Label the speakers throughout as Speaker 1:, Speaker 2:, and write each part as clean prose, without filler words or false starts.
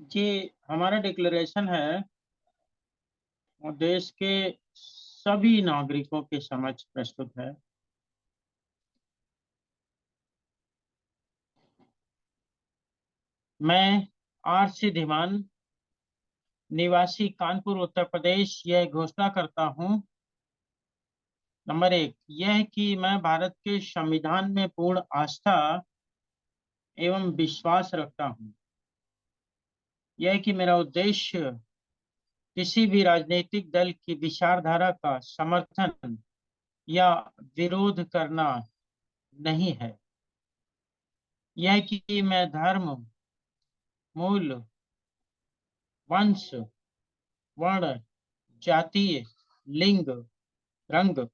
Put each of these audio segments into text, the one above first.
Speaker 1: जी, हमारा डिक्लेरेशन है और देश के सभी नागरिकों के समक्ष प्रस्तुत है। मैं आर.सी. धीमान, निवासी कानपुर, उत्तर प्रदेश, यह घोषणा करता हूँ। नंबर 1, यह कि मैं भारत के संविधान में पूर्ण आस्था एवं विश्वास रखता हूँ। यह कि मेरा उद्देश्य किसी भी राजनीतिक दल की विचारधारा का समर्थन या विरोध करना नहीं है। यह कि मैं धर्म, मूल, वंश, वर्ण, जातीय, लिंग, रंग,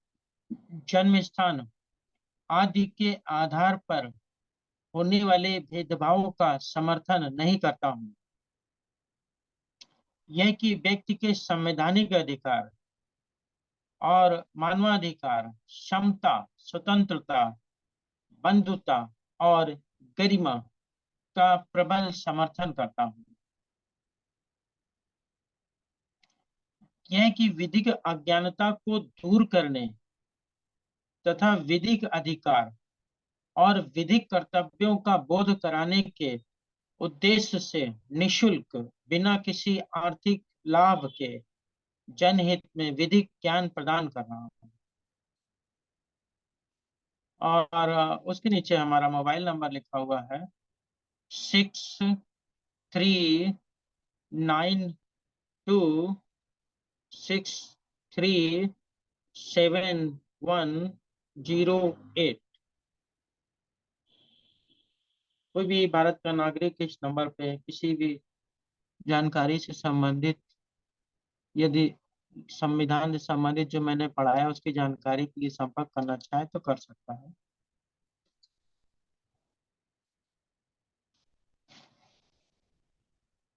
Speaker 1: जन्म स्थान आदि के आधार पर होने वाले भेदभावों का समर्थन नहीं करता हूँ। यह कि व्यक्ति के संवैधानिक अधिकार और मानवाधिकार, समता, स्वतंत्रता, बंधुता और गरिमा का प्रबल समर्थन करता हूँ। यह कि विधिक अज्ञानता को दूर करने तथा विधिक अधिकार और विधिक कर्तव्यों का बोध कराने के उद्देश्य से निशुल्क, बिना किसी आर्थिक लाभ के, जनहित में विधिक ज्ञान प्रदान कर रहा हूँ। और उसके नीचे हमारा मोबाइल नंबर लिखा हुआ है 6392637108। कोई भी भारत का नागरिक इस नंबर पे किसी भी जानकारी से संबंधित, यदि संविधान से संबंधित जो मैंने पढ़ाया उसकी जानकारी के लिए संपर्क करना चाहे तो कर सकता है।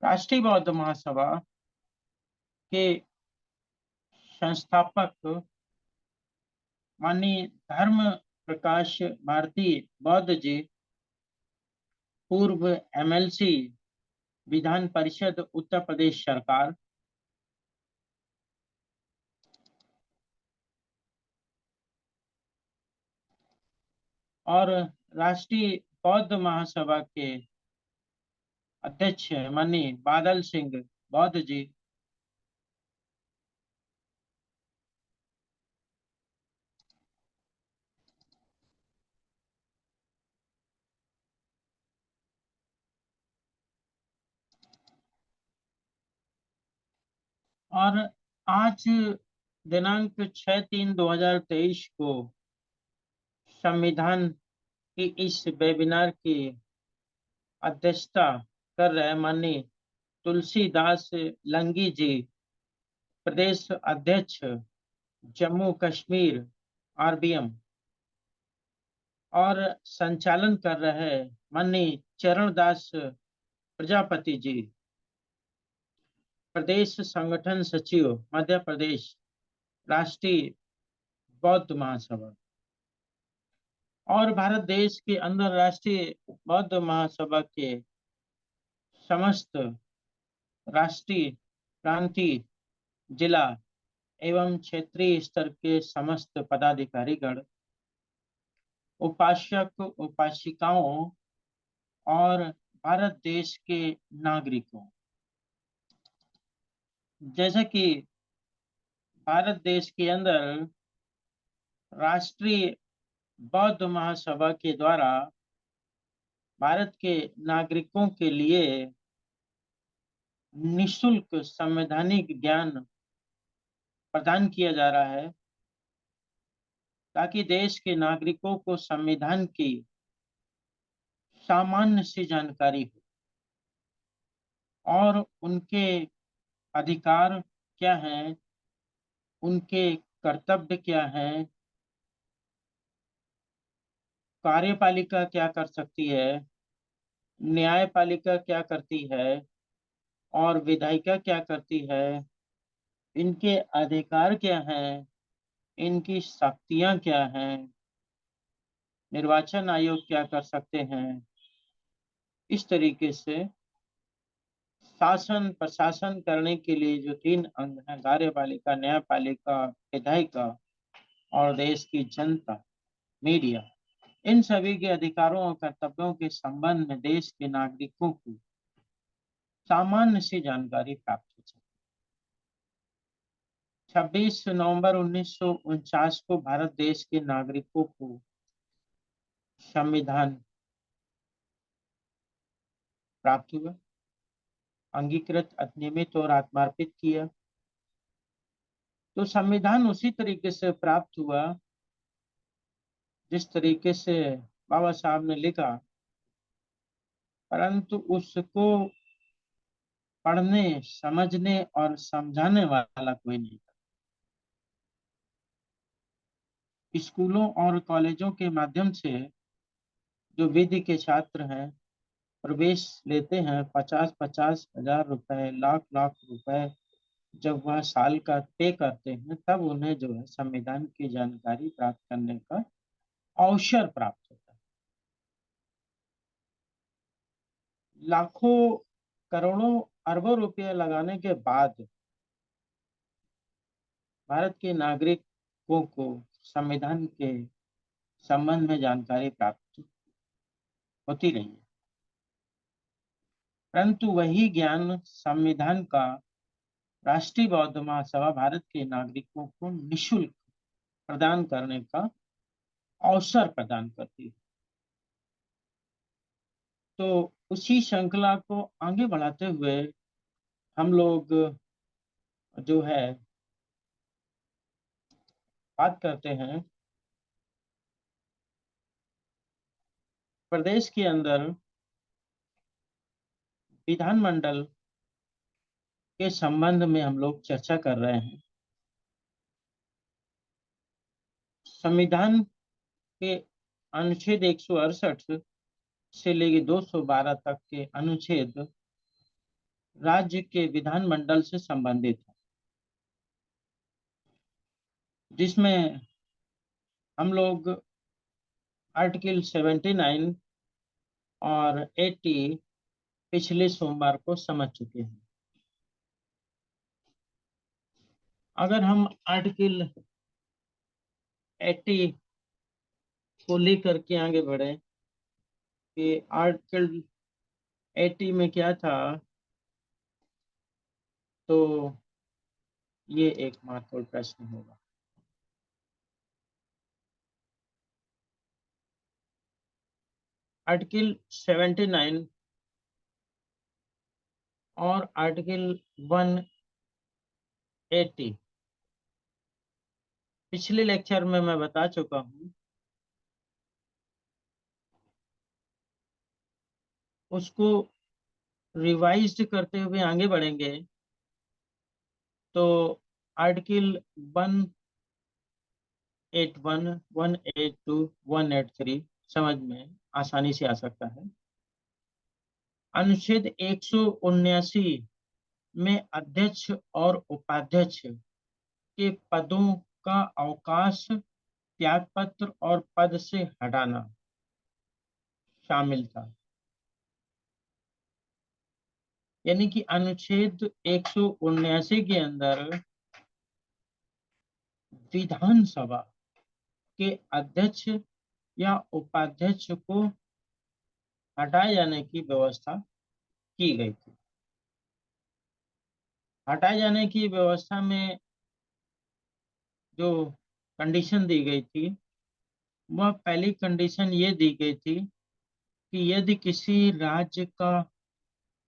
Speaker 1: राष्ट्रीय बौद्ध महासभा के संस्थापक माननीय धर्म प्रकाश भारती बौद्ध जी, पूर्व एमएलसी, विधान परिषद, उत्तर प्रदेश सरकार। और राष्ट्रीय बौद्ध महासभा के अध्यक्ष माननीय बादल सिंह बौद्ध जी। और आज दिनांक 6/3/2023 को संविधान की इस वेबिनार की अध्यक्षता कर रहे माननीय तुलसीदास लंगी जी, प्रदेश अध्यक्ष, जम्मू कश्मीर, आरबीएम। और संचालन कर रहे माननीय चरणदास प्रजापति जी, प्रदेश संगठन सचिव, मध्य प्रदेश, राष्ट्रीय बौद्ध महासभा। और भारत देश के अंदर राष्ट्रीय बौद्ध महासभा के समस्त राष्ट्रीय, प्रांतीय, जिला एवं क्षेत्रीय स्तर के समस्त पदाधिकारीगण, उपासक, उपासिकाओं और भारत देश के नागरिकों, जैसे कि भारत देश के अंदर राष्ट्रीय बौद्ध महासभा के द्वारा भारत के नागरिकों के लिए निशुल्क संवैधानिक ज्ञान प्रदान किया जा रहा है, ताकि देश के नागरिकों को संविधान की सामान्य सी जानकारी हो और उनके अधिकार क्या हैं, उनके कर्तव्य क्या हैं, कार्यपालिका क्या कर सकती है, न्यायपालिका क्या करती है और विधायिका क्या करती है, इनके अधिकार क्या हैं, इनकी शक्तियां क्या हैं, निर्वाचन आयोग क्या कर सकते हैं। इस तरीके से शासन प्रशासन करने के लिए जो 3 अंग हैं, कार्यपालिका, न्यायपालिका, विधायिका और देश की जनता, मीडिया, इन सभी के अधिकारों और कर्तव्यों के संबंध में देश के नागरिकों को सामान्य सी जानकारी प्राप्त हो सके। 26 नवंबर 1949 को भारत देश के नागरिकों को संविधान प्राप्त हुआ, अंगीकृत, अधिनियमित और आत्मार्पित किया। तो संविधान उसी तरीके से प्राप्त हुआ जिस तरीके से बाबा साहब ने लिखा, परंतु उसको पढ़ने, समझने और समझाने वाला कोई नहीं था। स्कूलों और कॉलेजों के माध्यम से जो विधि के छात्र हैं प्रवेश लेते हैं, 50-50 हजार रुपए, लाख लाख रुपए जब वह साल का पे करते हैं, तब उन्हें जो है संविधान की जानकारी प्राप्त करने का अवसर प्राप्त होता है। लाखों करोड़ों अरबों रुपए लगाने के बाद भारत के नागरिकों को संविधान के संबंध में जानकारी प्राप्त होती रही है, परंतु वही ज्ञान संविधान का राष्ट्रीय बौद्ध महासभा भारत के नागरिकों को निःशुल्क प्रदान करने का अवसर प्रदान करती है। तो उसी श्रृंखला को आगे बढ़ाते हुए हम लोग जो है बात करते हैं प्रदेश के अंदर विधानमंडल के संबंध में हम लोग चर्चा कर रहे हैं। संविधान के अनुच्छेद 168 से लेकर 212 तक के अनुच्छेद राज्य के विधानमंडल से संबंधित है, जिसमें हम लोग आर्टिकल 79 और 80 पिछले सोमवार को समझ चुके हैं। अगर हम आर्टिकल 80 को लेकर के आगे बढ़े कि आर्टिकल 80 में क्या था, तो ये एक महत्वपूर्ण प्रश्न होगा। आर्टिकल 79 और आर्टिकल 180 पिछले लेक्चर में मैं बता चुका हूं, उसको रिवाइज करते हुए आगे बढ़ेंगे तो आर्टिकल 181, 182, 183 समझ में आसानी से आ सकता है। अनुच्छेद 179 में अध्यक्ष और उपाध्यक्ष के पदों का अवकाश, त्यागपत्र और पद से हटाना शामिल था। यानी कि अनुच्छेद 179 के अंदर विधानसभा के अध्यक्ष या उपाध्यक्ष को हटाए जाने की व्यवस्था की गई थी। हटाए जाने की व्यवस्था में जो कंडीशन दी गई थी, वह पहली कंडीशन ये दी गई थी कि यदि किसी राज्य का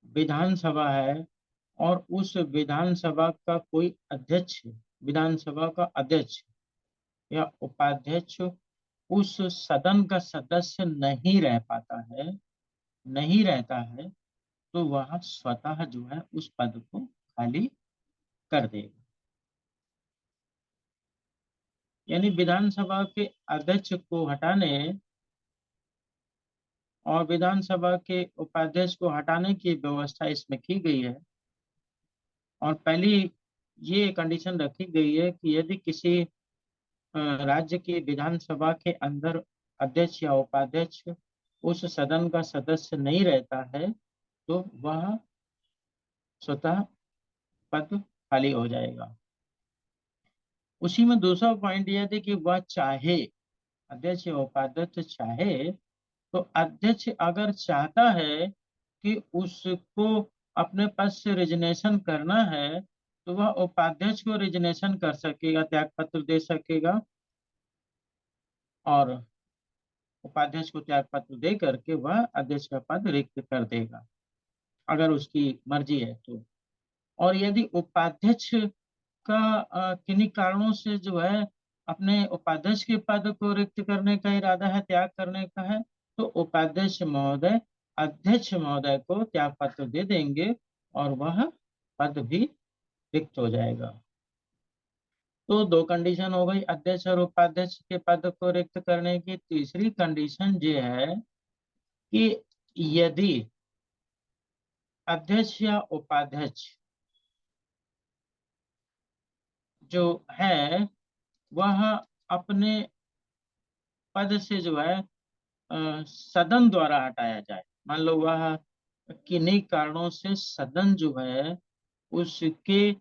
Speaker 1: विधानसभा है और उस विधानसभा का कोई अध्यक्ष, विधानसभा का अध्यक्ष या उपाध्यक्ष उस सदन का सदस्य नहीं रह पाता है, नहीं रहता है, तो वह स्वतः जो है उस पद को खाली कर देगा। यानी विधानसभा के अध्यक्ष को हटाने और विधानसभा के उपाध्यक्ष को हटाने की व्यवस्था इसमें की गई है। और पहली ये कंडीशन रखी गई है कि यदि किसी राज्य की विधानसभा के अंदर अध्यक्ष या उपाध्यक्ष उस सदन का सदस्य नहीं रहता है, तो वह स्वतः पद खाली हो जाएगा। उसी में दूसरा पॉइंट यह था कि वह चाहे, अध्यक्ष या उपाध्यक्ष चाहे, तो अध्यक्ष अगर चाहता है कि उसको अपने पद से रिजनेशन करना है, तो वह उपाध्यक्ष को रिजनेशन कर सकेगा, त्याग पत्र दे सकेगा, और उपाध्यक्ष को त्याग पत्र दे करके वह अध्यक्ष का पद रिक्त कर देगा, अगर उसकी मर्जी है तो। और यदि उपाध्यक्ष का किन्हीं कारणों से जो है अपने उपाध्यक्ष के पद को रिक्त करने का इरादा है, त्याग करने का है, तो उपाध्यक्ष महोदय अध्यक्ष महोदय को त्याग पत्र दे देंगे और वह पद भी रिक्त हो जाएगा। तो दो कंडीशन हो गई अध्यक्ष और उपाध्यक्ष के पद को रिक्त करने की। तीसरी कंडीशन ये है कि यदि अध्यक्ष या उपाध्यक्ष जो है वह अपने पद से जो है सदन द्वारा हटाया जाए, मान लो वह किन्हीं कारणों से सदन जो है उसके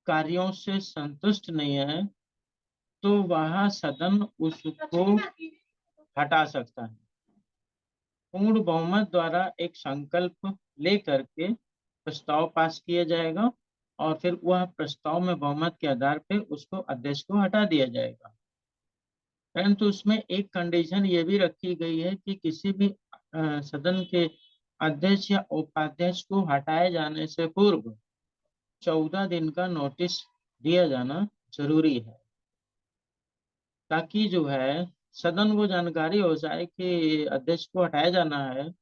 Speaker 1: कार्यों से संतुष्ट नहीं है, तो वह सदन उसको हटा सकता है। पूर्ण बहुमत द्वारा एक संकल्प लेकर के प्रस्ताव पास किया जाएगा और फिर वह प्रस्ताव में बहुमत के आधार पर उसको अध्यक्ष को हटा दिया जाएगा। परंतु उसमें एक कंडीशन ये भी रखी गई है कि किसी भी सदन के अध्यक्ष या उपाध्यक्ष को हटाए जाने से पूर्व 14 दिन का नोटिस दिया जाना जरूरी है, ताकि जो है सदन को जानकारी हो जाए कि अध्यक्ष को हटाया जाना है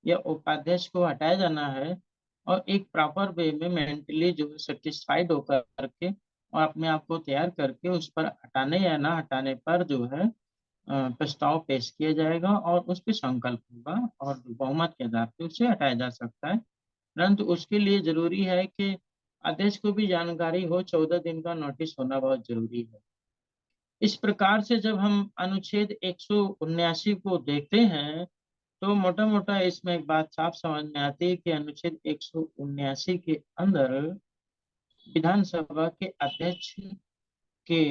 Speaker 1: या उपाध्यक्ष को हटाया जाना है, और एक प्रॉपर वे में मेंटली जो है सेटिस्फाइड होकर करके और अपने आप को तैयार करके उस पर हटाने या ना हटाने पर जो है प्रस्ताव पेश किया जाएगा और उस पर संकल्प होगा और बहुमत के आधार पर उसे हटाया जा सकता है। परंतु उसके लिए जरूरी है कि अध्यक्ष को भी जानकारी हो, 14 दिन का नोटिस होना बहुत जरूरी है। इस प्रकार से जब हम अनुच्छेद 179 को देखते हैं तो मोटा मोटा इसमें एक बात साफ समझ में आती है कि अनुच्छेद 179 के अंदर विधानसभा के अध्यक्ष के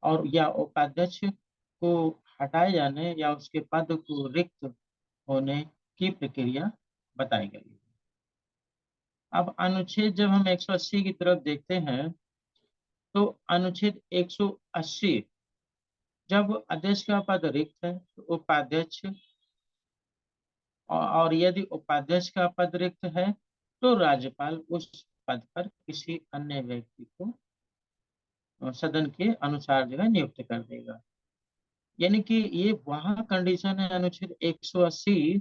Speaker 1: और या उपाध्यक्ष को हटाए जाने या उसके पद को रिक्त होने की प्रक्रिया बताई गई है। अब अनुच्छेद जब हम 180 की तरफ देखते हैं तो अनुच्छेद 180, जब अध्यक्ष का पद रिक्त है तो उपाध्यक्ष, और यदि उपाध्यक्ष का पद रिक्त है तो राज्यपाल उस पद पर किसी अन्य व्यक्ति को सदन के अनुसार जो है नियुक्त कर देगा। यानी कि ये वहां कंडीशन है अनुच्छेद 180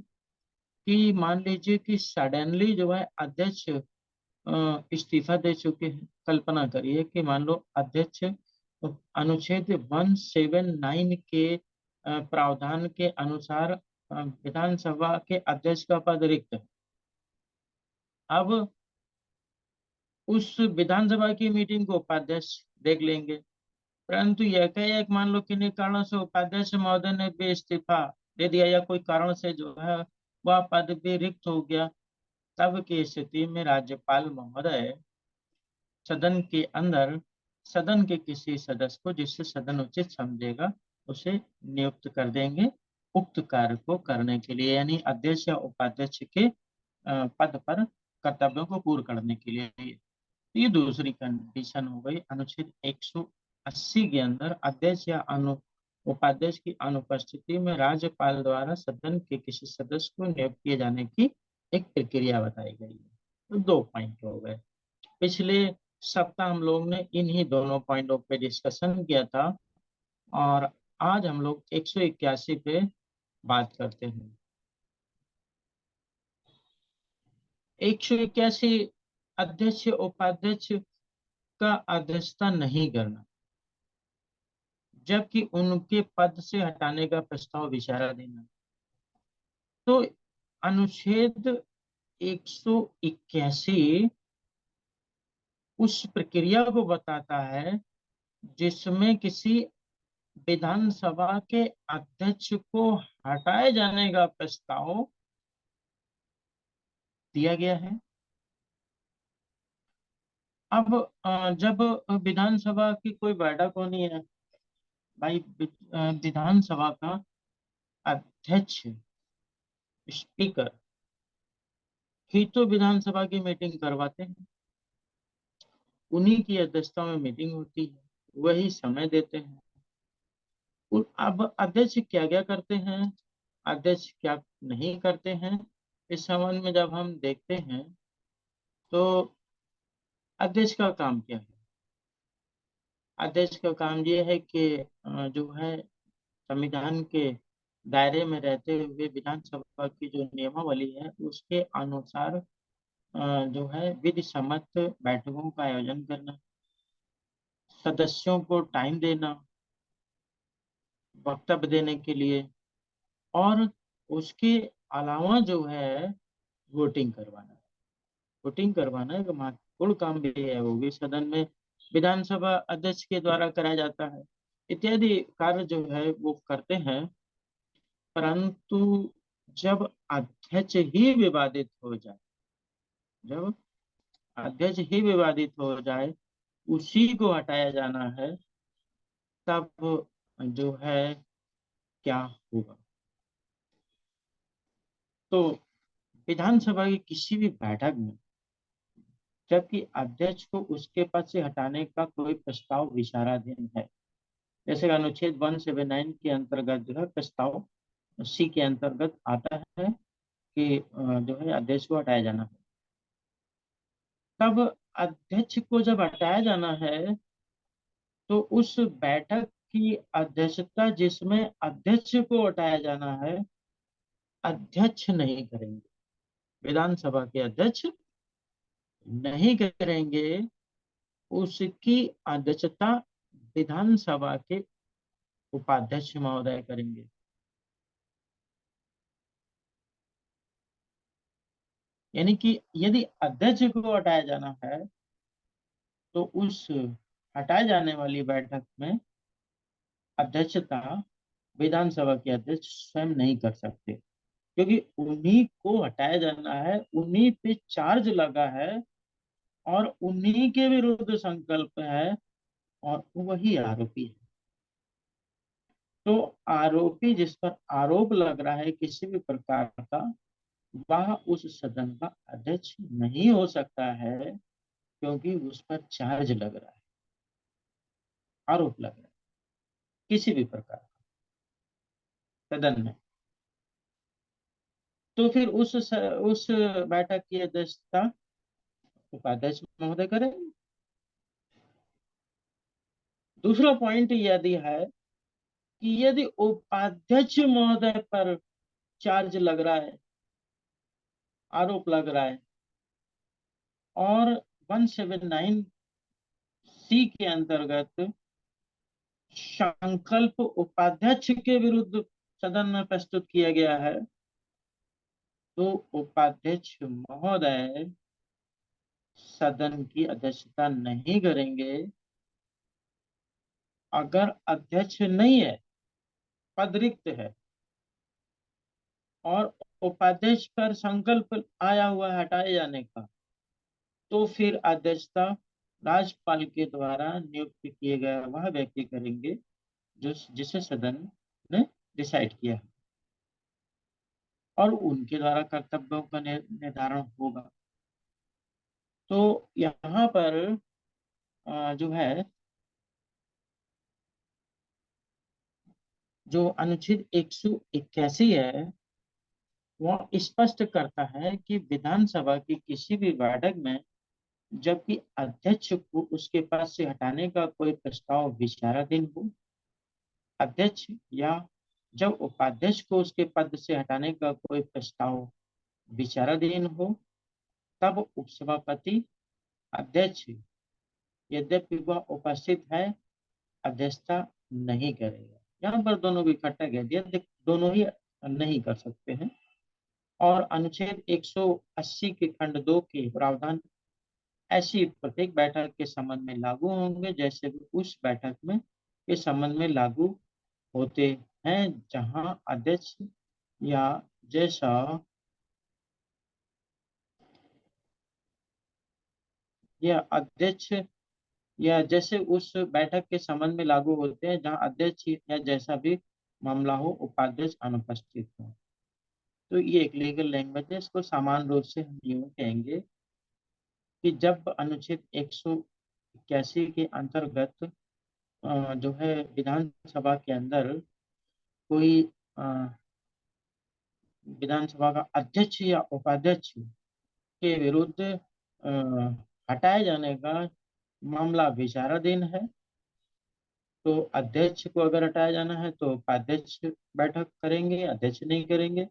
Speaker 1: कि मान लीजिए कि सडनली जो है अध्यक्ष इस्तीफा दे चुके हैं। कल्पना करिए कि मान लो अध्यक्ष अनुच्छेद 179 के प्रावधान के अनुसार विधानसभा के अध्यक्ष का पद रिक्त है। अब उस विधानसभा की मीटिंग को उपाध्यक्ष देख लेंगे, परंतु यह एक मान लो किन्हीं कारणों से उपाध्यक्ष महोदय ने भी इस्तीफा दे दिया या कोई कारण से जो है वह पद भी रिक्त हो गया, तब की स्थिति में राज्यपाल महोदय सदन के अंदर सदन के किसी सदस्य को, जिससे सदन उचित समझेगा, उसे नियुक्त कर देंगे उक्त कार्य को करने के लिए, यानी अध्यक्ष या उपाध्यक्ष के पद पर कर्तव्यों को पूर्ण करने के लिए। ये दूसरी कंडीशन हो गई अनुच्छेद 180 के अंदर अध्यक्ष या उपाध्यक्ष की अनुपस्थिति में राज्यपाल द्वारा सदन के किसी सदस्य को नियुक्त किए जाने की एक प्रक्रिया बताई गई है। तो 2 पॉइंट हो गए। पिछले सप्ताह हम लोग ने इन्हीं दोनों पॉइंटों पे डिस्कशन किया था और आज हम लोग 181 पे बात करते हैं। 181 अध्यक्ष उपाध्यक्ष का अध्यक्षता नहीं करना, जबकि उनके पद से हटाने का प्रस्ताव विचारा देना। तो अनुच्छेद 181 उस प्रक्रिया को बताता है जिसमें किसी विधानसभा के अध्यक्ष को हटाए जाने का प्रस्ताव दिया गया है अब जब विधानसभा की कोई बैठक होनी है भाई, विधानसभा का अध्यक्ष, स्पीकर ही तो विधानसभा की मीटिंग करवाते हैं। उन्हीं की अध्यक्षता में मीटिंग होती है, वही समय देते हैं। अब अध्यक्ष क्या क्या करते हैं, अध्यक्ष क्या नहीं करते हैं, इस संबंध में जब हम देखते हैं तो अध्यक्ष का काम क्या है। अध्यक्ष का काम ये है कि जो है संविधान के दायरे में रहते हुए विधानसभा की जो नियमावली है उसके अनुसार जो है विधि सम्मत बैठकों का आयोजन करना, सदस्यों को टाइम देना वक्तव्य देने के लिए, और उसके अलावा जो है वोटिंग करवाना। वोटिंग करवाना एक महत्वपूर्ण काम भी है, वो भी सदन में विधानसभा अध्यक्ष के द्वारा कराया जाता है। इत्यादि कार्य जो है वो करते हैं। परंतु जब अध्यक्ष ही विवादित हो जाए, जब अध्यक्ष ही विवादित हो जाए, उसी को हटाया जाना है, तब जो है क्या होगा। तो विधानसभा की किसी भी बैठक में जबकि अध्यक्ष को उसके पद से हटाने का कोई प्रस्ताव विचाराधीन है, जैसे अनुच्छेद 179 के अंतर्गत जो है प्रस्ताव सी के अंतर्गत आता है कि जो है अध्यक्ष को हटाया जाना है, तब अध्यक्ष को जब हटाया जाना है तो उस बैठक की अध्यक्षता जिसमें अध्यक्ष को हटाया जाना है, अध्यक्ष नहीं करेंगे, विधानसभा के अध्यक्ष नहीं करेंगे। उसकी अध्यक्षता विधानसभा के उपाध्यक्ष महोदय करेंगे। यानी कि यदि अध्यक्ष को हटाया जाना है तो उस हटाए जाने वाली बैठक में अध्यक्षता विधानसभा के अध्यक्ष स्वयं नहीं कर सकते, क्योंकि उन्हीं को हटाया जाना है, उन्हीं पे चार्ज लगा है और उन्हीं के विरुद्ध संकल्प है, और वही आरोपी है। तो आरोपी जिस पर आरोप लग रहा है किसी भी प्रकार का, वह उस सदन का अध्यक्ष नहीं हो सकता है, क्योंकि उस पर चार्ज लग रहा है, आरोप लग रहा है किसी भी प्रकार का सदन में। तो फिर उस बैठक की अध्यक्षता उपाध्यक्ष महोदय करेंगे। दूसरा पॉइंट यदि है कि यदि उपाध्यक्ष महोदय पर चार्ज लग रहा है, आरोप लग रहा है, और 179 सी के अंतर्गत संकल्प उपाध्यक्ष के विरुद्ध सदन में प्रस्तुत किया गया है, तो उपाध्यक्ष महोदय सदन की अध्यक्षता नहीं करेंगे। अगर अध्यक्ष नहीं है, पद रिक्त है, और उपाध्यक्ष पर संकल्प आया हुआ है हटाए जाने का, तो फिर अध्यक्षता राज्यपाल के द्वारा नियुक्त किए गए वह व्यक्ति करेंगे जो जिसे सदन ने डिसाइड किया है, और उनके द्वारा कर्तव्यों का निर्धारण होगा। तो यहाँ पर जो है, जो अनुच्छेद 181 है वह स्पष्ट करता है कि विधानसभा की किसी भी बैठक में जबकि अध्यक्ष को उसके पद से हटाने का कोई प्रस्ताव विचाराधीन हो, अध्यक्ष या जब उपाध्यक्ष को उसके पद से हटाने का कोई प्रस्ताव विचाराधीन हो, तब उपसभापति अध्यक्ष यद्यपि वह उपस्थित है अध्यक्षता नहीं करेगा। यहाँ पर दोनों को इकट्ठा कह दिया, दोनों ही नहीं कर सकते हैं। और अनुच्छेद 180 के खंड 2 के प्रावधान ऐसी प्रत्येक बैठक के संबंध में लागू होंगे जैसे भी उस बैठक में के संबंध में लागू होते हैं, जहां अध्यक्ष या जैसा या अध्यक्ष या जैसे उस बैठक के संबंध में लागू होते हैं जहां अध्यक्ष या जैसा भी मामला हो उपाध्यक्ष अनुपस्थित हो। तो ये एक लीगल लैंग्वेज है, इसको सामान्य रूप से हम यूं कहेंगे कि जब अनुच्छेद 181 के अंतर्गत जो है विधानसभा के अंदर कोई अ, विधानसभा का अध्यक्ष या उपाध्यक्ष के विरुद्ध हटाए जाने का मामला विचाराधीन है, तो अध्यक्ष को अगर हटाया जाना है तो उपाध्यक्ष बैठक करेंगे, अध्यक्ष नहीं करेंगे।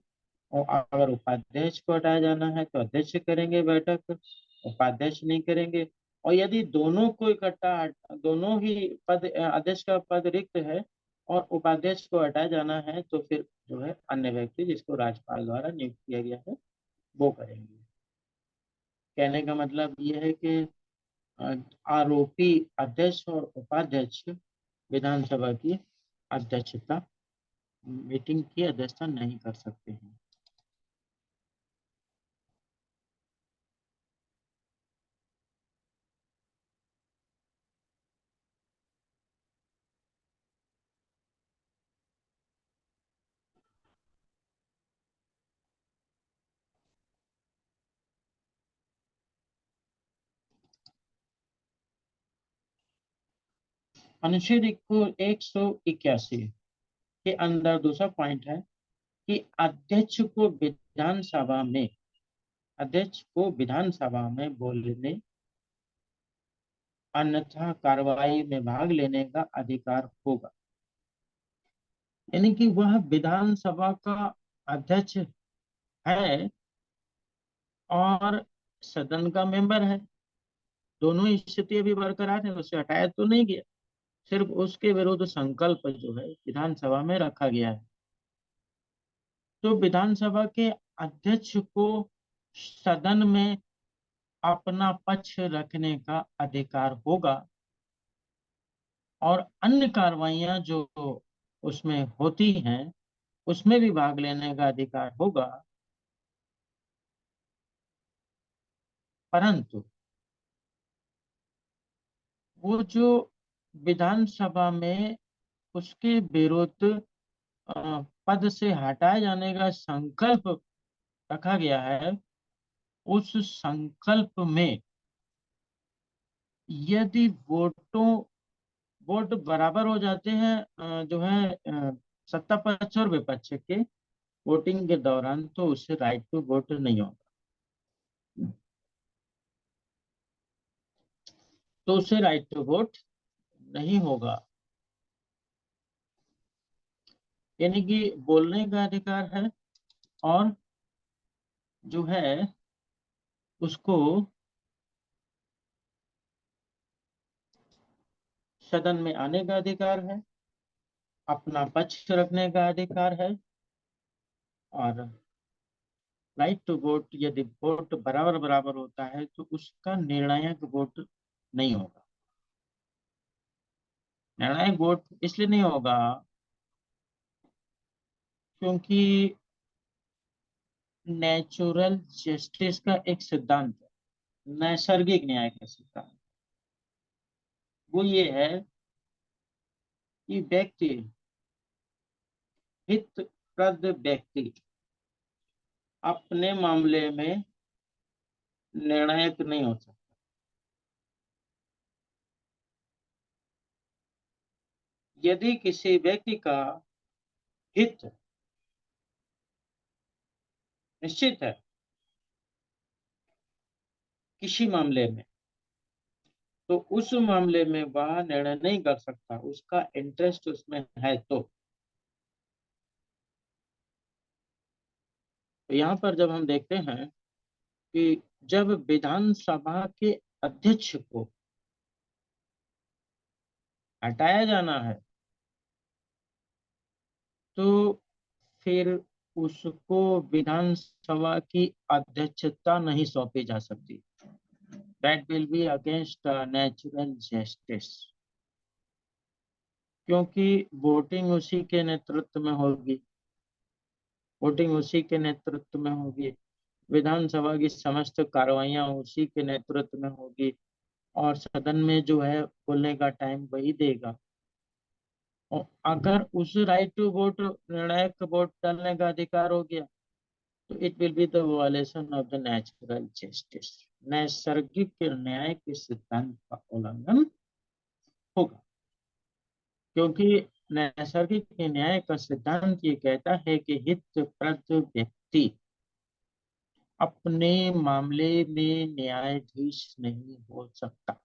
Speaker 1: और अगर उपाध्यक्ष को हटाया जाना है तो अध्यक्ष करेंगे बैठक, उपाध्यक्ष नहीं करेंगे। और यदि दोनों को इकट्ठा दोनों ही पद अध्यक्ष का पद रिक्त है और उपाध्यक्ष को हटाया जाना है तो फिर जो है अन्य व्यक्ति जिसको राज्यपाल द्वारा नियुक्त किया गया है वो करेंगे। कहने का मतलब ये है कि अ, आरोपी अध्यक्ष और उपाध्यक्ष विधानसभा की अध्यक्षता मीटिंग की अध्यक्षता नहीं कर सकते हैं। अनुच्छेद 181 के अंदर दूसरा पॉइंट है कि अध्यक्ष को विधानसभा में बोलने अन्यथा कार्रवाई में भाग लेने का अधिकार होगा। यानी कि वह विधानसभा का अध्यक्ष है और सदन का मेंबर है, दोनों ही स्थिति अभी बरकरार है, उसे हटाया तो नहीं गया, सिर्फ उसके विरुद्ध संकल्प जो है विधानसभा में रखा गया है। तो विधानसभा के अध्यक्ष को सदन में अपना पक्ष रखने का अधिकार होगा और अन्य कार्रवाइयां जो उसमें होती हैं उसमें भी भाग लेने का अधिकार होगा। परंतु वो जो विधानसभा में उसके विरुद्ध पद से हटाए जाने का संकल्प रखा गया है, उस संकल्प में यदि वोट बराबर हो जाते हैं जो है सत्ता पक्ष और विपक्ष के वोटिंग के दौरान, तो उससे राइट टू वोट नहीं होगा, तो उसे राइट टू वोट नहीं होगा। यानी कि बोलने का अधिकार है और जो है उसको सदन में आने का अधिकार है, अपना पक्ष रखने का अधिकार है और राइट टू वोट, यदि वोट बराबर बराबर होता है तो उसका निर्णायक वोट नहीं होगा। निर्णायक वोट इसलिए नहीं होगा क्योंकि नेचुरल जस्टिस का एक सिद्धांत है, नैसर्गिक न्याय का सिद्धांत, वो ये है कि हितप्रद व्यक्ति अपने मामले में निर्णायक नहीं हो सकता। यदि किसी व्यक्ति का हित निश्चित है किसी मामले में, तो उस मामले में वह निर्णय नहीं कर सकता, उसका इंटरेस्ट उसमें है। तो यहाँ पर जब हम देखते हैं कि जब विधानसभा के अध्यक्ष को हटाया जाना है तो फिर उसको विधानसभा की अध्यक्षता नहीं सौंपी जा सकती। That will be against natural justice, क्योंकि वोटिंग उसी के नेतृत्व में होगी, वोटिंग उसी के नेतृत्व में होगी, विधानसभा की समस्त कार्रवाइयां उसी के नेतृत्व में होगी। और सदन में जो है बोलने का टाइम वही देगा। और अगर उस राइट टू वोट, निर्णायक वोट डालने का अधिकार हो गया, तो it will be the violation of the natural justice, नैसर्गिक न्याय के सिद्धांत का उल्लंघन होगा। क्योंकि नैसर्गिक न्याय का सिद्धांत ये कहता है कि हितप्रद व्यक्ति अपने मामले में न्यायाधीश नहीं हो सकता।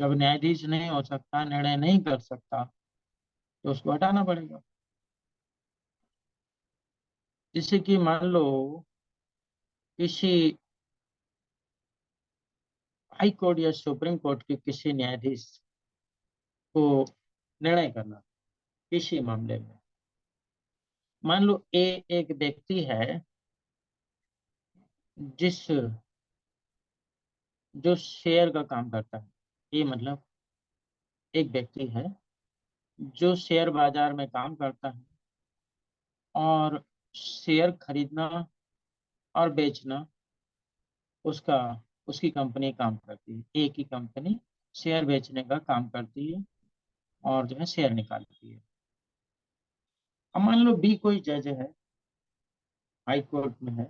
Speaker 1: जब न्यायाधीश नहीं हो सकता, निर्णय नहीं कर सकता, तो उसको हटाना पड़ेगा। जैसे कि मान लो किसी हाई कोर्ट या सुप्रीम कोर्ट के किसी न्यायाधीश को निर्णय करना किसी मामले में। मान लो एक व्यक्ति है जिस जो शेयर का काम करता है। ये मतलब एक व्यक्ति है जो शेयर बाजार में काम करता है और शेयर खरीदना और बेचना उसका उसकी कंपनी काम करती है। एक ही कंपनी शेयर बेचने का काम करती है और जो है शेयर निकालती है। अब मान लो बी कोई जज है, हाई कोर्ट में है,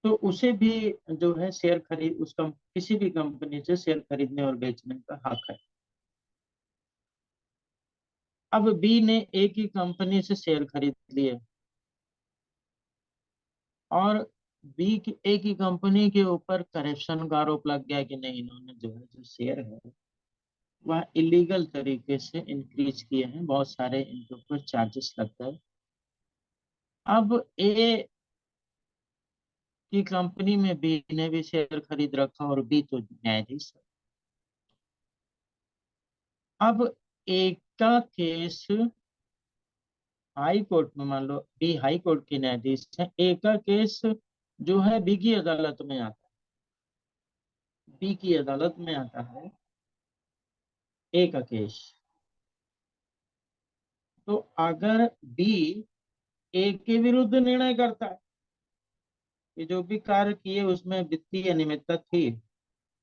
Speaker 1: तो उसे भी जो है शेयर खरीद उस किसी भी कंपनी से शेयर खरीदने और बेचने का हक है। अब बी ने एक ही कंपनी से शेयर खरीद लिए और बी की एक ही कंपनी के ऊपर करप्शन का आरोप लग गया कि नहीं, इन्होंने जो है जो शेयर है वह इलीगल तरीके से इंक्रीज किए हैं, बहुत सारे इनके ऊपर चार्जेस लगता है। अब ए की कंपनी में बी ने भी शेयर खरीद रखा और बी तो न्यायाधीश है। अब ए का केस हाई कोर्ट में, मान लो बी हाई कोर्ट के न्यायाधीश है, ए का केस जो है बी की अदालत में आता है, बी की अदालत में आता है ए का केस। तो अगर बी ए के विरुद्ध निर्णय करता है कि जो भी कार्य किए उसमें वित्तीय अनियमितता थी,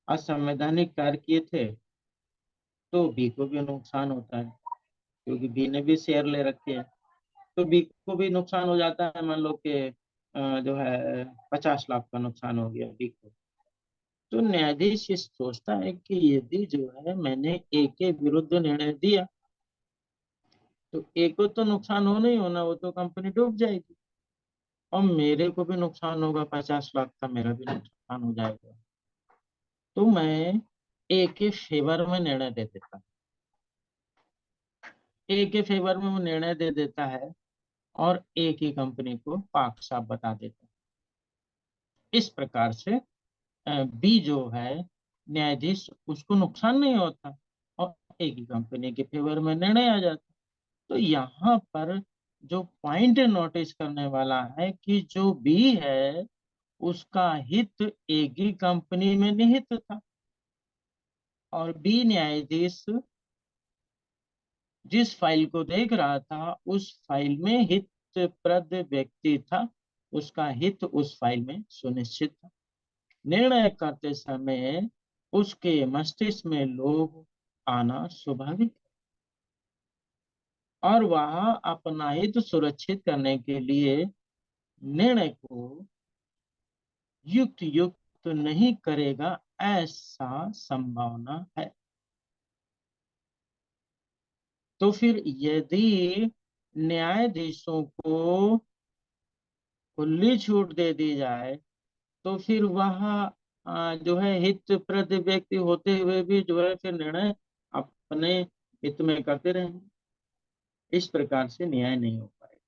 Speaker 1: असंवैधानिक कार्य किए थे, तो बी को भी नुकसान होता है क्योंकि बी ने भी शेयर ले रखे हैं। तो बी को भी नुकसान हो जाता है। मान लो कि जो है 50 लाख का नुकसान हो गया बी को। तो न्यायाधीश ये सोचता है कि यदि जो है मैंने ए के विरुद्ध निर्णय दिया तो ए को तो नुकसान होना ही होना, वो तो कंपनी डूब जाएगी और मेरे को भी नुकसान होगा, 50 लाख का मेरा भी नुकसान हो जाएगा। तो मैं ए के फेवर में निर्णय दे देता हूँ। ए के फेवर में वो निर्णय दे देता है और ए की कंपनी को पाक साफ बता देता है। इस प्रकार से बी जो है न्यायाधीश, उसको नुकसान नहीं होता और एक ही कंपनी के फेवर में निर्णय आ जाता। तो यहाँ पर जो पॉइंट नोटिस करने वाला है कि जो बी है उसका हित एक ही कंपनी में निहित था और बी न्यायाधीश जिस फाइल को देख रहा था उस फाइल में हितप्रद व्यक्ति था, उसका हित उस फाइल में सुनिश्चित था। निर्णय करते समय उसके मस्तिष्क में लोभ आना स्वाभाविक है और वह अपना हित सुरक्षित करने के लिए निर्णय को युक्त युक्त नहीं करेगा, ऐसा संभावना है। तो फिर यदि न्यायाधीशों को खुली छूट दे दी जाए तो फिर वह जो है हितप्रद व्यक्ति होते हुए भी जो है फिर निर्णय अपने हित में करते रहेंगे। इस प्रकार से न्याय नहीं हो पाएगा।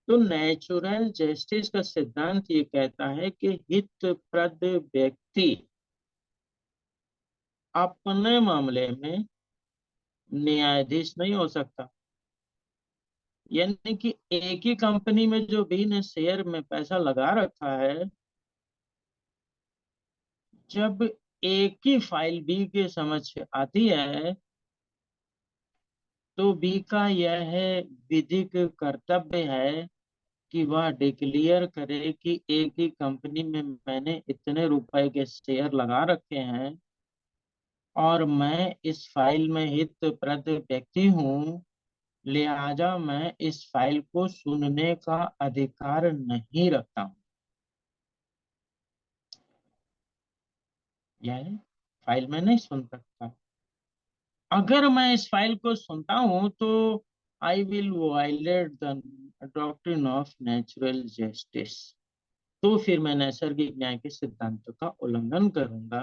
Speaker 1: तो नेचुरल जस्टिस का सिद्धांत ये कहता है कि हितप्रद व्यक्ति अपने मामले में न्यायाधीश नहीं हो सकता। यानी कि एक ही कंपनी में जो बी ने शेयर में पैसा लगा रखा है, जब एक ही फाइल बी के समक्ष आती है तो बी का यह विधिक कर्तव्य है कि वह डिक्लेयर करे कि एक ही कंपनी में मैंने इतने रुपए के शेयर लगा रखे हैं और मैं इस फाइल में हितप्रद व्यक्ति हूँ, लिहाजा मैं इस फाइल को सुनने का अधिकार नहीं रखता हूँ। यह फाइल में नहीं सुन सकता। अगर मैं इस फाइल को सुनता हूं तो I will violate the doctrine of natural justice, तो फिर मैं नैसर्गिक न्याय के सिद्धांत का उल्लंघन करूंगा।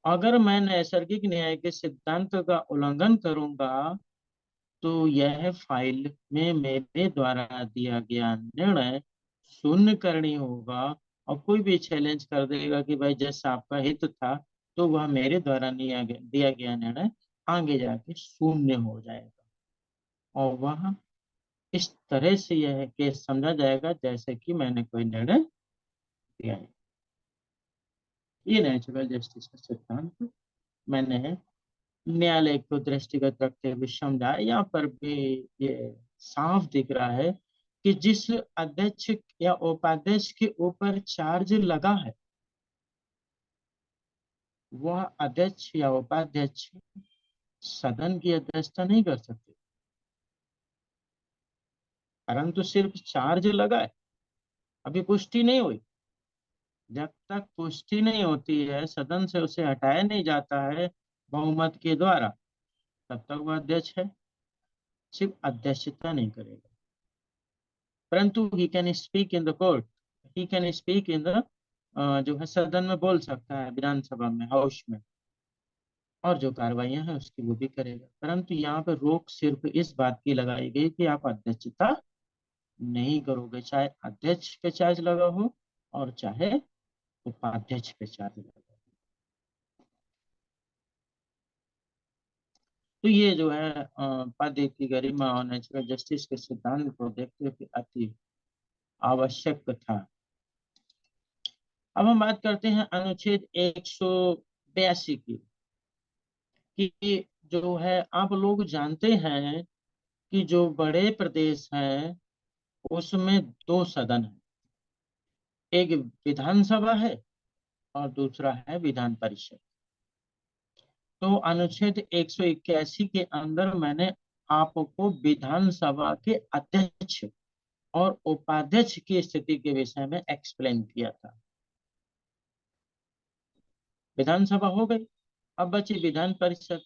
Speaker 1: अगर मैं नैसर्गिक न्याय के सिद्धांत का उल्लंघन करूंगा तो यह फाइल में मेरे द्वारा दिया गया निर्णय शून्य करनी होगा, और कोई भी चैलेंज कर देगा कि भाई जैसा आपका हित था, तो वह मेरे द्वारा दिया गया निर्णय आगे जाके शून्य हो जाएगा, और वह इस तरह से यह केस समझा जाएगा जैसे कि मैंने कोई निर्णय दिया है। ये नेचुरल जस्टिस का सिद्धांत मैंने न्यायालय को दृष्टिगत रखते हुए समझा। यहाँ पर भी ये साफ दिख रहा है कि जिस अध्यक्ष या उपाध्यक्ष के ऊपर चार्ज लगा है, वह अध्यक्ष या उपाध्यक्ष सदन की अध्यक्षता नहीं कर सकते, परंतु सिर्फ चार्ज लगा है, अभी पुष्टि नहीं हुई। जब तक पुष्टि नहीं होती है, सदन से उसे हटाया नहीं जाता है बहुमत के द्वारा, तब तक वह अध्यक्ष है, सिर्फ अध्यक्षता नहीं करेगा, परंतु he can speak in the court, he can speak in the जो है सदन में बोल सकता है, विधानसभा में, हाउस में, और जो कार्रवाइयां हैं उसकी वो भी करेगा। परंतु यहाँ पे रोक सिर्फ इस बात की लगाई गई कि आप अध्यक्षता नहीं करोगे, चाहे अध्यक्ष पे चार्ज लगा हो और चाहे उपाध्यक्ष पे चार्ज लगा हो। तो ये जो है पद की गरिमा और नेचुरल जस्टिस के सिद्धांत को देखते हुए अति आवश्यक था। अब हम बात करते हैं अनुच्छेद 182 की, कि जो है आप लोग जानते हैं कि जो बड़े प्रदेश हैं उसमें दो सदन है, एक विधानसभा है और दूसरा है विधान परिषद। तो अनुच्छेद 181 के अंदर मैंने आपको विधानसभा के अध्यक्ष और उपाध्यक्ष की स्थिति के विषय में एक्सप्लेन किया था। विधानसभा हो गई, अब बची विधान परिषद।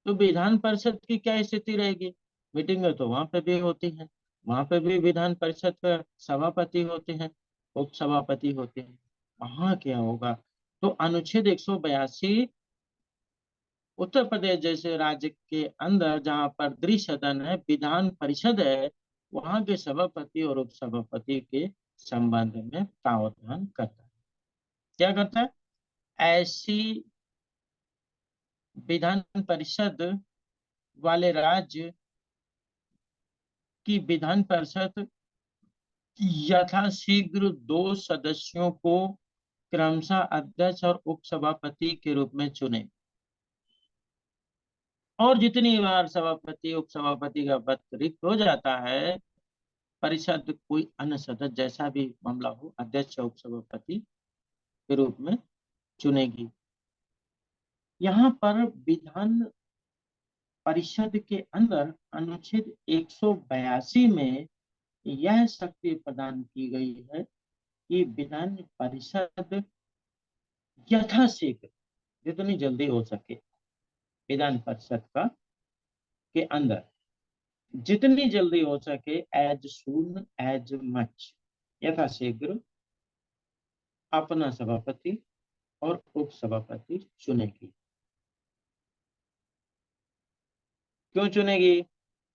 Speaker 1: तो विधान परिषद की क्या स्थिति रहेगी? मीटिंगें तो वहां पे भी होती हैं, वहां पे भी विधान परिषद का सभापति होते हैं, उप सभापति होते हैं। वहां क्या होगा? तो अनुच्छेद 182 उत्तर प्रदेश जैसे राज्य के अंदर जहां पर द्विसदन है, विधान परिषद है, वहां के सभापति और उप सभापति के संबंध में प्रावधान करता है। क्या करता है? ऐसी विधान परिषद वाले राज्य की विधान परिषद यथाशीघ्र दो सदस्यों को क्रमशः अध्यक्ष और उपसभापति के रूप में चुने, और जितनी बार सभापति उपसभापति का पद रिक्त हो जाता है, परिषद कोई अन्य सदस्य जैसा भी मामला हो अध्यक्ष और उपसभापति के रूप में चुनेगी। यहाँ पर विधान परिषद के अंदर अनुच्छेद 182 में यह शक्ति प्रदान की गई है कि विधान परिषद यथाशीघ्र, जितनी जल्दी हो सके, विधान परिषद का के अंदर जितनी जल्दी हो सके, एज सून एज मच, यथाशीघ्र अपना सभापति और उप सभापति चुनेगी। क्यों चुनेगी?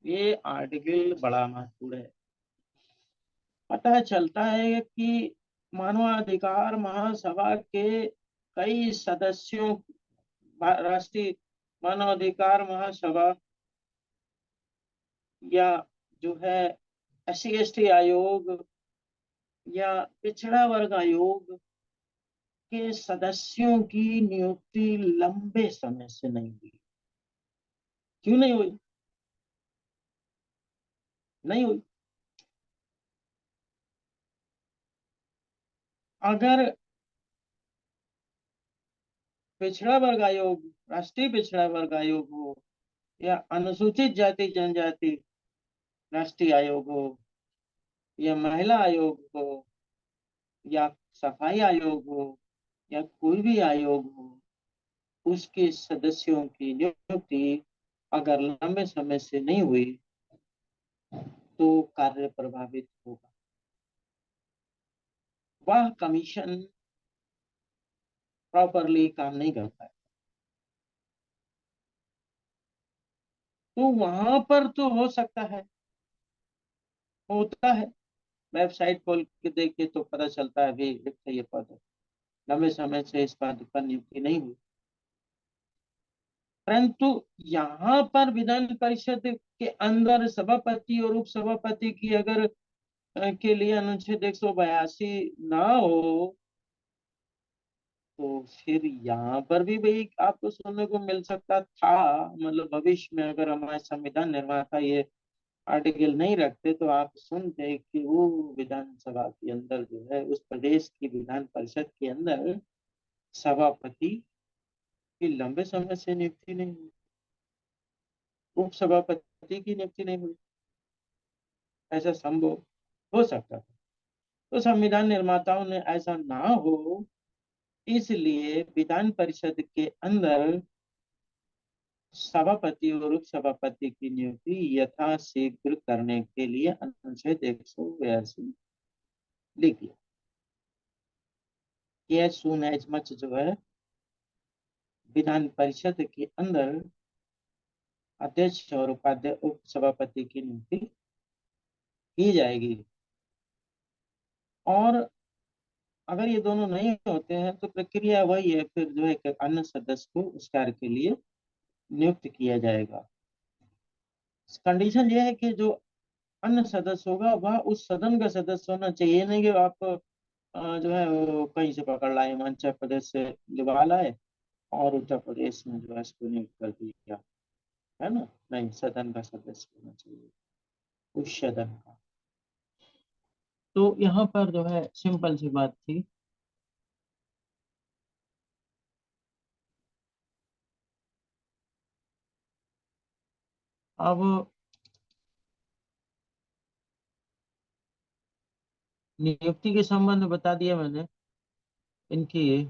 Speaker 1: ये आर्टिकल बड़ा महत्वपूर्ण है। पता चलता है कि मानवाधिकार महासभा के कई सदस्यों, राष्ट्रीय मानवाधिकार महासभा या जो है SC/ST आयोग या पिछड़ा वर्ग आयोग के सदस्यों की नियुक्ति लंबे समय से नहीं हुई। क्यों नहीं हुई? नहीं हुई। अगर पिछड़ा वर्ग आयोग, राष्ट्रीय पिछड़ा वर्ग आयोग हो, या अनुसूचित जाति जनजाति राष्ट्रीय आयोग हो, या महिला आयोग हो, या सफाई आयोग हो, या कोई भी आयोग हो, उसके सदस्यों की नियुक्ति अगर लंबे समय से नहीं हुई तो कार्य प्रभावित होगा। वह कमीशन प्रॉपरली काम नहीं कर पाए। तो वहां पर तो हो सकता है, होता है, वेबसाइट खोल के देखिए तो पता चलता है भी रिक्त है ये पद, लंबे समय से इस पद पर नियुक्ति नहीं हुई। परंतु यहाँ पर विधान परिषद के अंदर सभापति और उप सभापति की अगर के लिए अनुच्छेद 182 ना हो, तो फिर यहाँ पर भी भाई आपको सुनने को मिल सकता था, मतलब भविष्य में अगर हमारे संविधान निर्माता ये आर्टिकल नहीं रखते तो आप सुनते कि वो विधानसभा के अंदर जो है, उस प्रदेश की विधान परिषद के अंदर सभापति की लंबे समय से नियुक्ति नहीं हुई, उप सभापति की नियुक्ति नहीं हुई, ऐसा संभव हो सकता था। तो संविधान निर्माताओं ने ऐसा ना हो, इसलिए विधान परिषद के अंदर सभापति और उप सभापति की नियुक्ति यथाशीघ्र करने के लिए अनुच्छेद 182 लिख दिया। एज सून एज मच जो है, विधान परिषद के अंदर अध्यक्ष और उपाध्यक्ष उप सभापति की नियुक्ति की जाएगी। और अगर ये दोनों नहीं होते हैं तो प्रक्रिया वही है, फिर जो है अन्य सदस्य को उस कार्य के लिए नियुक्त किया जाएगा। कंडीशन ये है कि जो अन्य सदस्य होगा वह उस सदन का सदस्य होना चाहिए, नहीं कि आप जो है वो कहीं से पकड़ लाए, हिमाचल प्रदेश से लिवा लाए और उत्तर प्रदेश में जो है इसको नियुक्त कर दिया, है ना। नहीं, सदन का सदस्य होना चाहिए, उस सदन का। तो यहाँ पर जो है सिंपल सी बात थी। अब नियुक्ति के संबंध में बता दिया मैंने, इनकी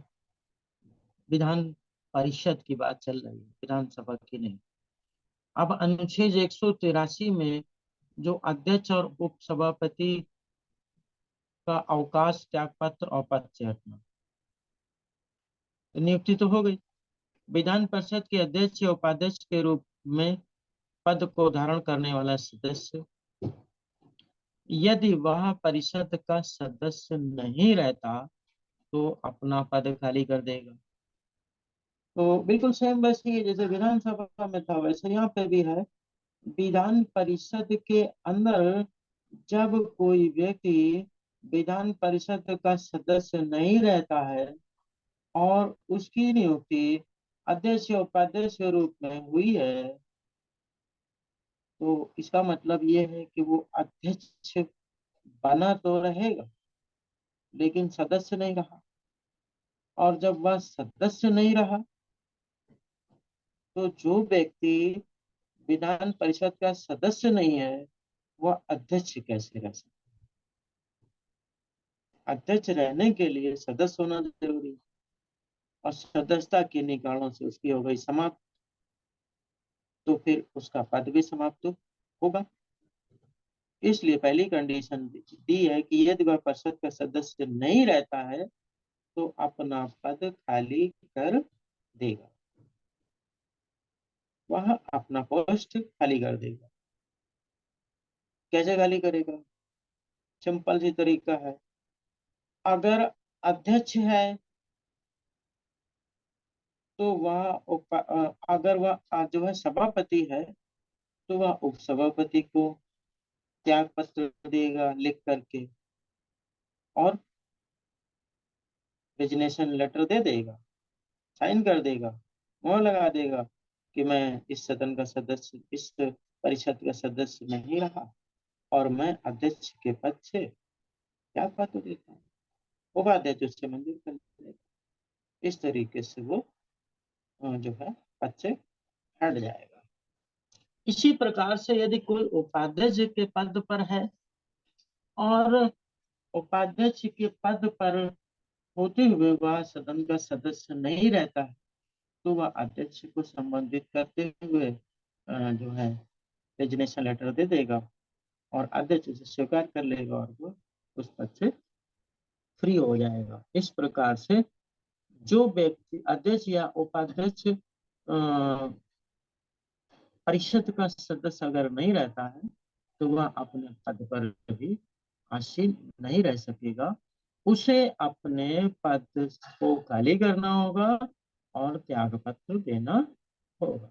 Speaker 1: विधान परिषद की बात चल रही है, विधानसभा की नहीं। अब अनुच्छेद 183 में जो अध्यक्ष और उप सभापति का अवकाश, त्याग पत्र और पद से हटना, नियुक्ति तो हो गई। विधान परिषद के अध्यक्ष या उपाध्यक्ष के रूप में पद को धारण करने वाला सदस्य, यदि वह परिषद का सदस्य नहीं रहता तो अपना पद खाली कर देगा। तो बिल्कुल सेम वैसे ही जैसे विधानसभा में था वैसे यहाँ पे भी है। विधान परिषद के अंदर जब कोई व्यक्ति विधान परिषद का सदस्य नहीं रहता है और उसकी नियुक्ति अध्यक्ष या उपाध्यक्ष के रूप में हुई है, तो इसका मतलब ये है कि वो अध्यक्ष बना तो रहेगा लेकिन सदस्य नहीं रहा। और जब वह सदस्य नहीं रहा तो जो व्यक्ति विधान परिषद का सदस्य नहीं है वह अध्यक्ष कैसे रह सकता। अध्यक्ष रहने के लिए सदस्य होना जरूरी है, और सदस्यता किन्हीं कारणों से उसकी हो गई समाप्त, तो फिर उसका पद भी समाप्त होगा। इसलिए पहली कंडीशन दी है कि यदि वह परिषद का सदस्य नहीं रहता है तो अपना पद खाली कर देगा, वह अपना पोस्ट खाली कर देगा। कैसे खाली करेगा? सिंपल सी तरीका है। अगर अध्यक्ष है तो वह अगर वह जो है सभापति है तो वह उप सभापति को त्याग पत्र देगा लिख करके, और रेजिग्नेशन लेटर दे देगा, साइन कर देगा, मोहर लगा देगा कि मैं इस सदन का सदस्य, इस परिषद का सदस्य नहीं रहा और मैं अध्यक्ष के पद से त्याग पत्र देता हूँ। उपाध्यक्ष उससे मंजूर कर देगा। इस तरीके से वो जो है पद से हट जाएगा। इसी प्रकार से यदि कोई उपाध्यक्ष के पद पर है और उपाध्यक्ष के पद पर होते हुए वह सदन का सदस्य नहीं रहता है, तो वह अध्यक्ष को संबोधित करते हुए जो है रेजिग्नेशन लेटर दे देगा और अध्यक्ष उसे स्वीकार कर लेगा और वो उस पद से फ्री हो जाएगा। इस प्रकार से जो व्यक्ति अध्यक्ष या उपाध्यक्ष परिषद का सदस्य अगर नहीं रहता है तो वह अपने पद पर भी आसीन नहीं रह सकेगा। उसे अपने पद को खाली करना होगा और त्याग पत्र देना होगा।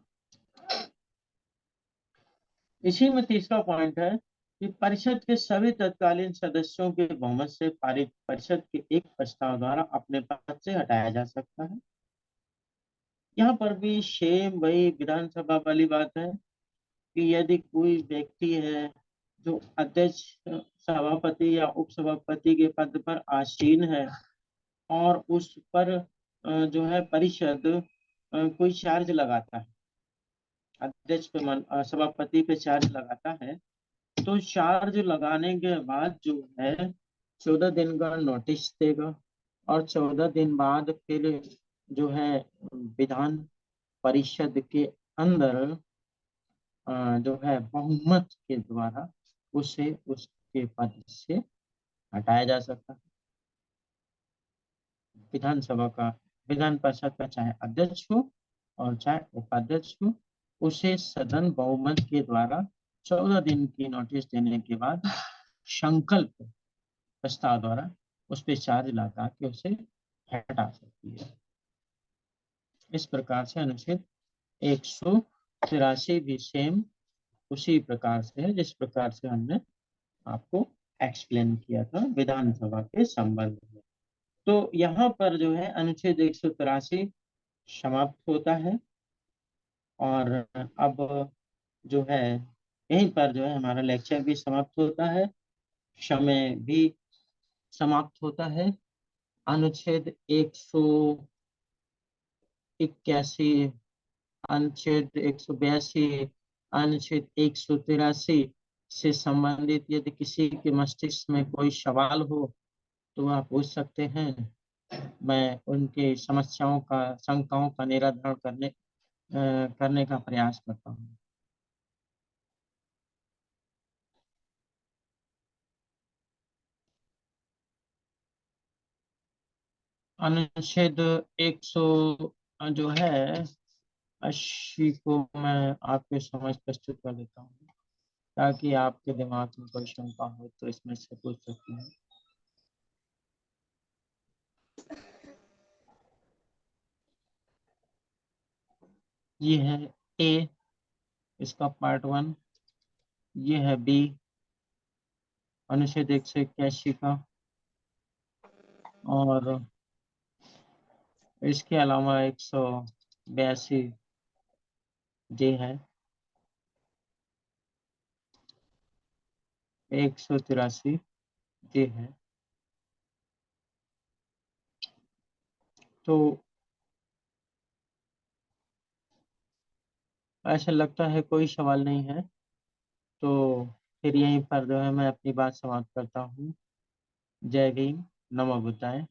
Speaker 1: इसी में तीसरा पॉइंट है कि परिषद के सभी तत्कालीन सदस्यों के बहुमत से पारित परिषद के एक प्रस्ताव द्वारा अपने पद से हटाया जा सकता है। यहाँ पर भी सेम वही विधानसभा वाली बात है कि यदि कोई व्यक्ति है जो अध्यक्ष, सभापति या उपसभापति के पद पर आसीन है और उस पर जो है परिषद कोई चार्ज लगाता है, अध्यक्ष पे सभापति पे चार्ज लगाता है, तो चार्ज लगाने के बाद जो है 14 दिन का नोटिस देगा और 14 दिन बाद फिर जो है विधान परिषद के अंदर जो है बहुमत के द्वारा उसे उसके पद से हटाया जा सकता है। विधानसभा का, विधान परिषद का चाहे अध्यक्ष हो और चाहे उपाध्यक्ष हो, उसे सदन बहुमत के द्वारा 14 दिन की नोटिस देने के बाद संकल्प प्रस्ताव द्वारा उस पर चार्ज लगा के उसे हटा सकती है। इस प्रकार से अनुच्छेद 183 भी सेम उसी प्रकार से है जिस प्रकार से हमने आपको एक्सप्लेन किया था विधानसभा के संबंध में। तो यहाँ पर जो है अनुच्छेद 183 समाप्त होता है और अब जो है यहीं पर जो है हमारा लेक्चर भी समाप्त होता है, समय भी समाप्त होता है। अनुच्छेद 181, अनुच्छेद 182, अनुच्छेद 183 से संबंधित यदि किसी के मस्तिष्क में कोई सवाल हो तो आप पूछ सकते हैं। मैं उनकी समस्याओं का, शंकाओं का निराकरण करने का प्रयास करता हूँ। अनुच्छेद 100 जो है 80 को मैं आपके समझ प्रस्तुत कर देता हूँ ताकि आपके दिमाग में कोई शंका हो तो इसमें से पूछ सकते हैं। ये है ए, इसका पार्ट 1। ये है बी, अनुच्छेद 181 का। और इसके अलावा 182 जे है, 183 जे है। तो ऐसा लगता है कोई सवाल नहीं है, तो फिर यहीं पर जो है मैं अपनी बात समाप्त करता हूँ। जय भीम, नमो बुद्धाय।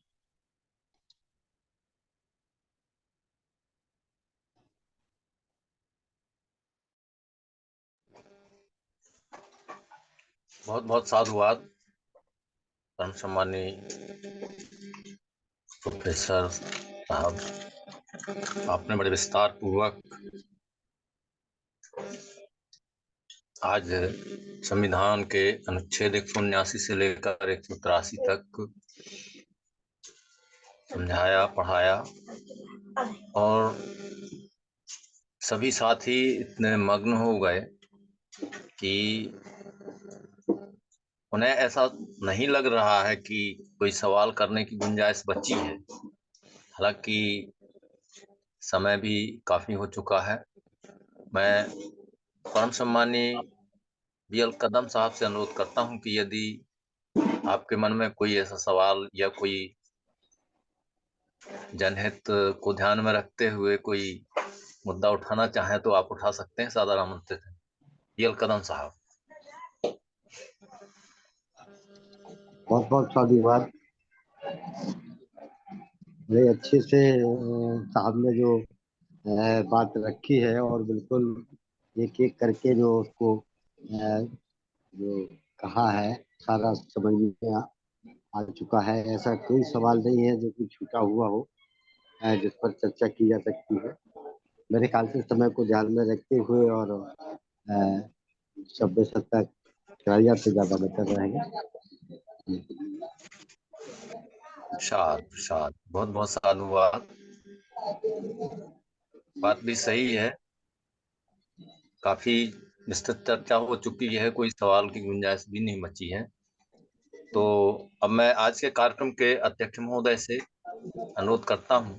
Speaker 2: बहुत बहुत साधुवाद परम सम्मानीय प्रोफेसर साहब, आपने बड़े विस्तार पूर्वक आज संविधान के अनुच्छेद 179 से लेकर 183 तक समझाया, पढ़ाया और सभी साथी इतने मग्न हो गए कि उन्हें ऐसा नहीं लग रहा है कि कोई सवाल करने की गुंजाइश बची है। हालांकि समय भी काफी हो चुका है। मैं परम सम्मानीय BL कदम साहब से अनुरोध करता हूं कि यदि आपके मन में कोई ऐसा सवाल या कोई जनहित को ध्यान में रखते हुए कोई मुद्दा उठाना चाहें तो आप उठा सकते हैं, सादर आमंत्रित हैं। यल कदम साहब।
Speaker 3: बहुत बहुत साधुवाद। बड़े अच्छे से साहब ने जो बात रखी है, और बिल्कुल एक एक करके जो उसको जो कहा है सारा समझ में आ चुका है। ऐसा कोई सवाल नहीं है जो कि छूटा हुआ हो जिस पर चर्चा की जा सकती है। मेरे ख्याल से समय को ध्यान में रखते हुए और सभ्य सत्ता कराया जाए तो ज्यादा बेहतर रहेगा।
Speaker 2: शाद शाद, बहुत बहुत साधुवाद। बात भी सही है, काफी विस्तृत चर्चा हो चुकी है, कोई सवाल की गुंजाइश भी नहीं बची है। तो अब मैं आज के कार्यक्रम के अध्यक्ष महोदय से अनुरोध करता हूं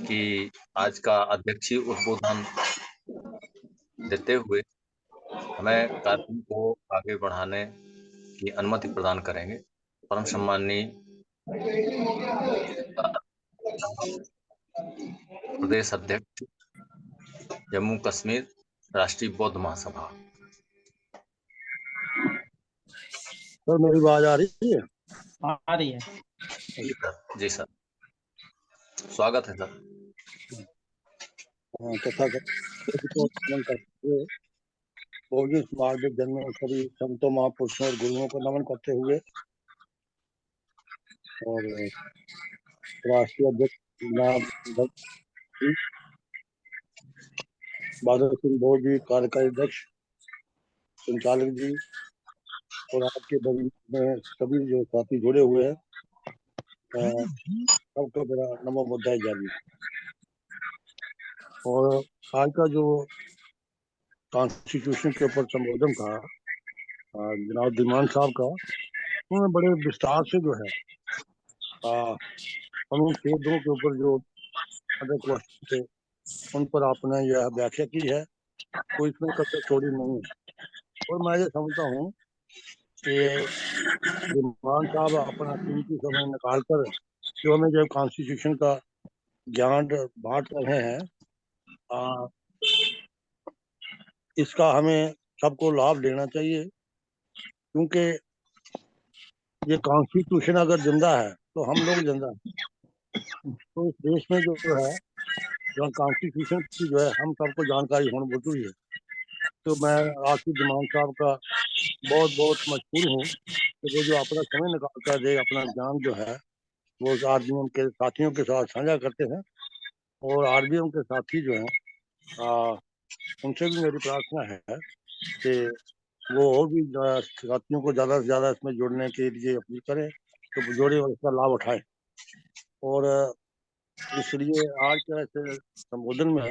Speaker 2: कि आज का अध्यक्षीय उद्बोधन देते हुए हमें कार्यक्रम को आगे बढ़ाने की अनुमति प्रदान करेंगे। परम सम्माननीय प्रदेश अध्यक्ष जम्मू कश्मीर राष्ट्रीय बौद्ध महासभा।
Speaker 4: सर मेरी आवाज आ रही है?
Speaker 1: आ रही है।
Speaker 2: जी सर, स्वागत है सर।
Speaker 4: तथा करते हुए बहुजन समाज में जन्मे सभी संतों, महापुरुषों और गुरुओं को नमन करते हुए और राष्ट्रीय अध्यक्ष जनाब बादल सिंह भोज जी, कार्यकारी अध्यक्ष, संचालक जी और आपके में सभी जो साथी जुड़े हुए हैं, सबको मेरा नमो बुद्धाय जानी। और आज का जो कॉन्स्टिट्यूशन के ऊपर संबोधन था जनाब धीमान साहब का, उन्होंने बड़े विस्तार से जो है अनुच्छेदों के ऊपर जो अदर क्वेश्चन थे उन पर आपने यह व्याख्या की है, कोई इसमें कसर छोड़ी नहीं है। और मैं ये समझता हूँ कि धीमान साहब अपना कीमती समय निकाल कर जो हमें जब कॉन्स्टिट्यूशन का ज्ञान बांट रहे हैं, इसका हमें सबको लाभ लेना चाहिए, क्योंकि ये कॉन्स्टिट्यूशन अगर जिंदा है तो हम लोग जिंदा हैं। तो इस देश में जो है जो कॉन्स्टिट्यूशन की जो है हम सबको जानकारी होनी जरूरी है। तो मैं आसिफ जमान साहब का बहुत बहुत मशहूर हूँ कि वो जो अपना समय निकाल कर दे, अपना ज्ञान जो है वो आरबीएम के साथियों के साथ साझा करते हैं। और आरबीएम के साथी जो हैं उनसे भी मेरी प्रार्थना है कि वो और भी साथियों को ज़्यादा से ज़्यादा इसमें जुड़ने के लिए अपील करें, तो जुड़े और इसका लाभ उठाएं। और इसलिए आज के ऐसे संबोधन में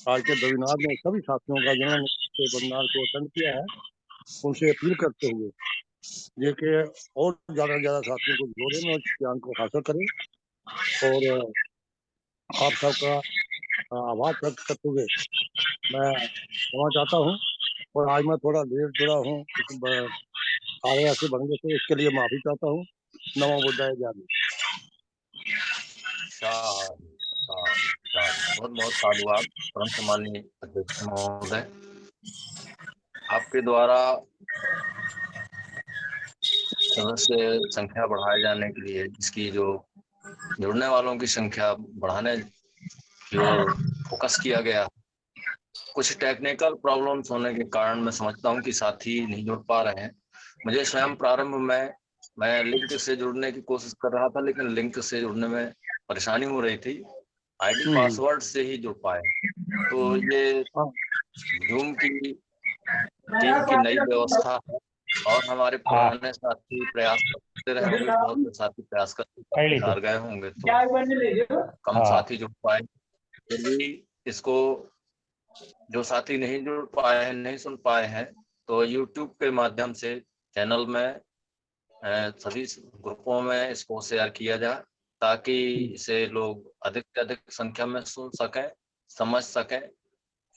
Speaker 4: आज के वेबिनार में सभी साथियों का जिन्होंने वेबिनार को अटेंड किया है उनसे अपील करते हुए ये कि और ज़्यादा से ज़्यादा साथियों को जोड़ें और ज्ञान को हासिल करें। और आप सबका आभार व्यक्त करते हुए मैं क्षमा चाहता हूँ। और आज मैं थोड़ा लेट जुड़ा हूँ कार्य ऐसे बनने से, इसके लिए माफी चाहता हूँ। नमो बुद्धाय जानी।
Speaker 2: बहुत बहुत साधुवाद परम सम्माननीय अध्यक्ष महोदय। आपके द्वारा सदस्य संख्या बढ़ाए जाने के लिए, इसकी जो जुड़ने वालों की संख्या बढ़ाने की ओर फोकस किया गया, कुछ टेक्निकल प्रॉब्लम्स होने के कारण मैं समझता हूं कि साथी नहीं जुड़ पा रहे हैं। मुझे स्वयं प्रारंभ में मैं लिंक से जुड़ने की कोशिश कर रहा था, लेकिन लिंक से जुड़ने में परेशानी हो रही थी, आईडी पासवर्ड से ही जुड़ पाए। तो ये जूम की टीम की नई व्यवस्था है और हमारे पुराने साथी प्रयास करते रहे होंगे, बहुत से साथी प्रयास करते हार गए होंगे, तो कम साथी जुड़ पाए। यदि इसको जो साथी नहीं जुड़ पाए हैं, नहीं सुन पाए हैं, तो YouTube के माध्यम से चैनल में सभी ग्रुपों में इसको शेयर किया जाए, ताकि इसे लोग अधिक से अधिक संख्या में सुन सकें, समझ सकें।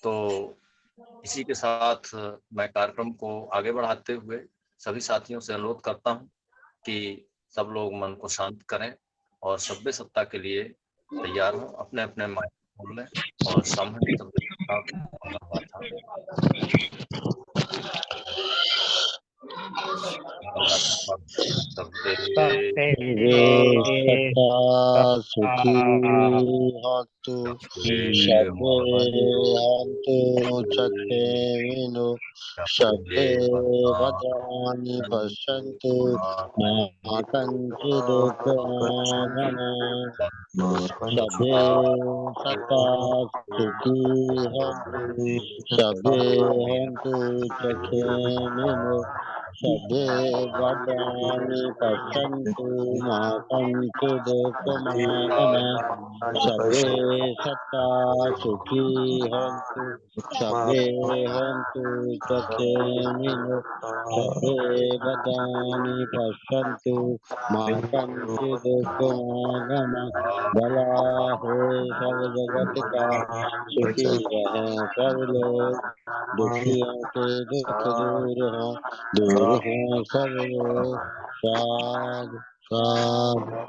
Speaker 2: तो इसी के साथ मैं कार्यक्रम को आगे बढ़ाते हुए सभी साथियों से अनुरोध करता हूं कि सब लोग मन को शांत करें और सभ्य सत्ता के लिए तैयार हो। अपने अपने माइक खोल लें और सामूहिक सभ्य सत्ता को गाथा सभ्य
Speaker 3: सत्ता सुखी हंतु सभ्ये हंतु चखे विनु सभ्ये भद्राणि पश्यन्तु मा कञ्चिदुपमागमः सभ्ये सत्ता सुखी हंतु सभ्ये हंतु चखे विनु सभ्ये भद्राणि पश्यन्तु मा कञ्चिदुपमागमः सभ्ये सत्ता सुखी हंतु सभ्ये हंतु चखेमिनो सभ्ये भद्राणि पश्यन्तु मा कञ्चिदुपमागमः भला हो सब जगत का सुखी रहे सब लोग दुखियों के दुख दूर हो सब लोग साध साध